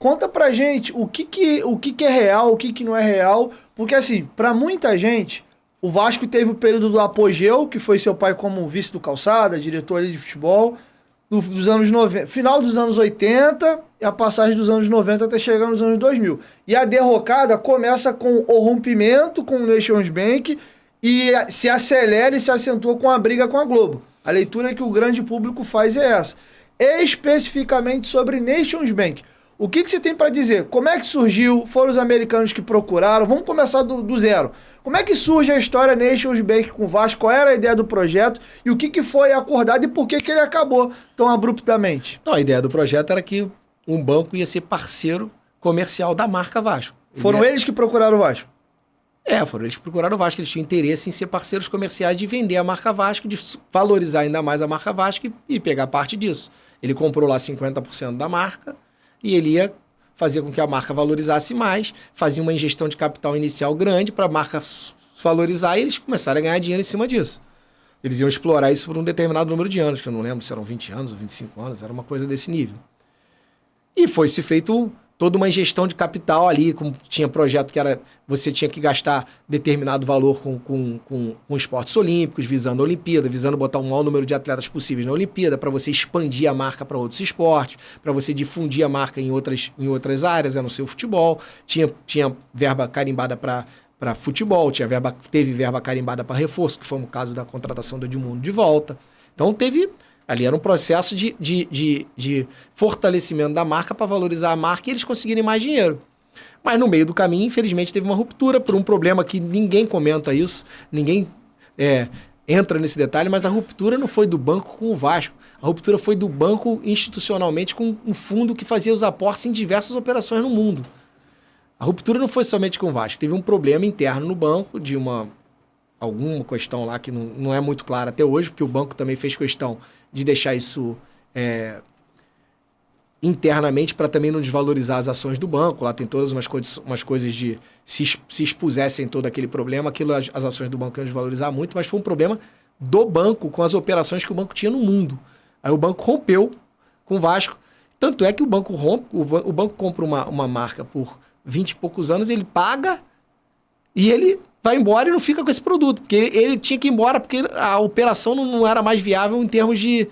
conta pra gente o que é real, o que não é real, porque assim, pra muita gente, o Vasco teve o período do apogeu, que foi seu pai como vice do Calçada, diretor ali de futebol, dos anos 90, final dos anos 80 e a passagem dos anos 90 até chegar nos anos 2000. E a derrocada começa com o rompimento com o Nations Bank e se acelera e se acentua com a briga com a Globo. A leitura que o grande público faz é essa. Especificamente sobre Nations Bank. O que você tem para dizer? Como é que surgiu? Foram os americanos que procuraram? Vamos começar do zero. Como é que surge a história Nations Bank com o Vasco? Qual era a ideia do projeto? E o que foi acordado e por que ele acabou tão abruptamente? Não, a ideia do projeto era que um banco ia ser parceiro comercial da marca Vasco. Foram eles que procuraram o Vasco? Foram eles que procuraram o Vasco. Eles tinham interesse em ser parceiros comerciais, de vender a marca Vasco, de valorizar ainda mais a marca Vasco e pegar parte disso. Ele comprou lá 50% da marca e ele ia fazer com que a marca valorizasse mais, fazia uma ingestão de capital inicial grande para a marca valorizar e eles começaram a ganhar dinheiro em cima disso. Eles iam explorar isso por um determinado número de anos, que eu não lembro se eram 20 anos ou 25 anos, era uma coisa desse nível. E foi-se feito toda uma ingestão de capital ali, como tinha projeto que era, você tinha que gastar determinado valor com esportes olímpicos, visando a Olimpíada, visando botar um maior número de atletas possíveis na Olimpíada, para você expandir a marca para outros esportes, para você difundir a marca em outras áreas, a não ser o futebol. Tinha verba carimbada para futebol, teve verba carimbada para reforço, que foi no caso da contratação do Edmundo de volta. Então ali era um processo de fortalecimento da marca para valorizar a marca e eles conseguirem mais dinheiro. Mas no meio do caminho, infelizmente, teve uma ruptura por um problema que ninguém comenta isso, ninguém entra nesse detalhe, mas a ruptura não foi do banco com o Vasco. A ruptura foi do banco institucionalmente com um fundo que fazia os aportes em diversas operações no mundo. A ruptura não foi somente com o Vasco. Teve um problema interno no banco de alguma questão lá que não é muito clara até hoje, porque o banco também fez questão de deixar isso internamente para também não desvalorizar as ações do banco. Lá tem todas umas coisas de se expusessem todo aquele problema, as ações do banco iam desvalorizar muito, mas foi um problema do banco com as operações que o banco tinha no mundo. Aí o banco rompeu com o Vasco. Tanto é que o banco compra uma marca por 20 e poucos anos, ele paga e ele vai embora e não fica com esse produto. Porque ele tinha que ir embora porque a operação não era mais viável em termos de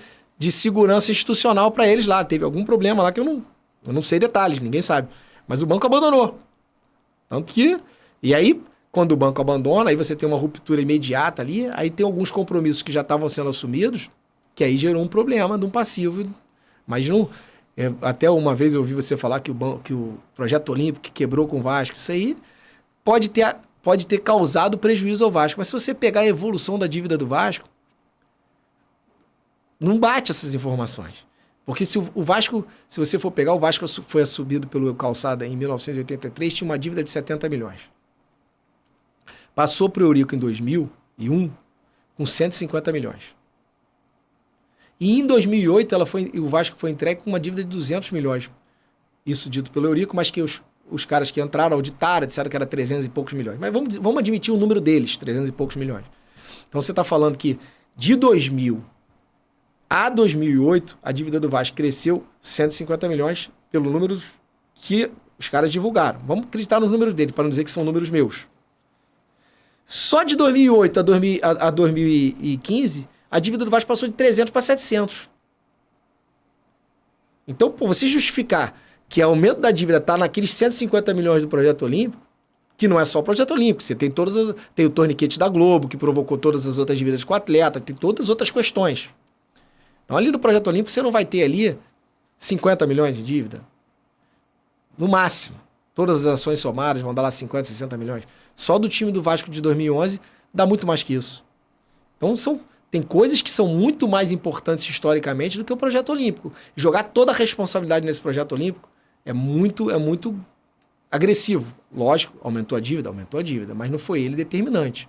segurança institucional para eles lá. Teve algum problema lá que eu não sei detalhes, ninguém sabe. Mas o banco abandonou. Tanto que... E aí, quando o banco abandona, aí você tem uma ruptura imediata ali, aí tem alguns compromissos que já estavam sendo assumidos, que aí gerou um problema de um passivo. Mas não... até uma vez eu ouvi você falar que o projeto olímpico quebrou com o Vasco. Isso aí pode ter causado prejuízo ao Vasco. Mas se você pegar a evolução da dívida do Vasco, não bate essas informações. Porque se o Vasco, se você for pegar, o Vasco foi assumido pelo Calçada em 1983, tinha uma dívida de 70 milhões. Passou para o Eurico em 2001 com 150 milhões. E em 2008 o Vasco foi entregue com uma dívida de 200 milhões. Isso dito pelo Eurico, mas que os caras que entraram auditaram, disseram que era 300 e poucos milhões. Mas vamos admitir o número deles, 300 e poucos milhões. Então você está falando que de 2000 a 2008, a dívida do Vasco cresceu 150 milhões pelo número que os caras divulgaram. Vamos acreditar nos números dele, para não dizer que são números meus. Só de 2008 a 2015, a dívida do Vasco passou de 300 para 700. Então, você justificar que o aumento da dívida está naqueles 150 milhões do Projeto Olímpico, que não é só o Projeto Olímpico, você tem tem o torniquete da Globo, que provocou todas as outras dívidas com o atleta, tem todas as outras questões. Então, ali no Projeto Olímpico, você não vai ter ali 50 milhões de dívida. No máximo. Todas as ações somadas vão dar lá 50, 60 milhões. Só do time do Vasco de 2011 dá muito mais que isso. Então, tem coisas que são muito mais importantes historicamente do que o Projeto Olímpico. Jogar toda a responsabilidade nesse Projeto Olímpico é muito agressivo. Lógico, aumentou a dívida, mas não foi ele determinante.